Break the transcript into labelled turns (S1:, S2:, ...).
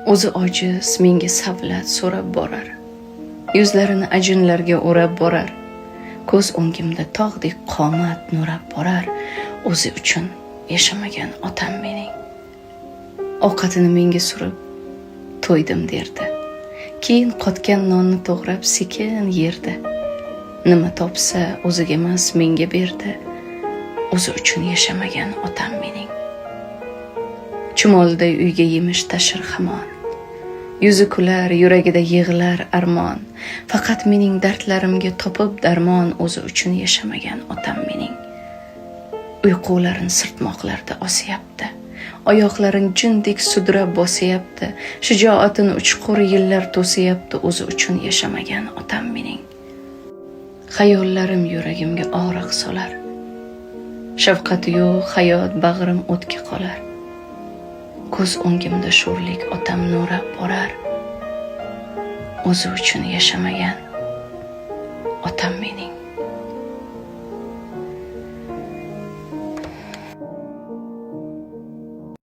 S1: O'zi ojiz menga savlat so'rab borar. Yuzlarini ajinlarga o'rab borar. Ko'z o'ngimda tog'dek qomat nurab borar. O'zi uchun yashamagan otam mening. Ovqatini menga surib to'ydim derdi. Keyin qotgan nonni to'g'rab sekin yerdi. Nima topsa o'ziga emas menga berdi. O'zi uchun yashamagan otam mening. Chumolday uyga yemish tashir hamon. Yuzi kular, yuragida yig'lar armon. Faqat mening dardlarimga topib darmon. O'zi uchun yashamagan otam mening. Uyqularin sirtmoqlarda osyapti. Oyoqlaring jindek sudrab bosyapti. Shijoatini uchqur yillar to'siyapti. O'zi uchun yashamagan otam mening. Xayollarim yuragimga og'riq solar. Shafqati yo'q hayot bag'rim o'tga qolar. Ko'z o'ngimda sho'rlik otam nurab borar. O'zi uchun yashamagan otam mening.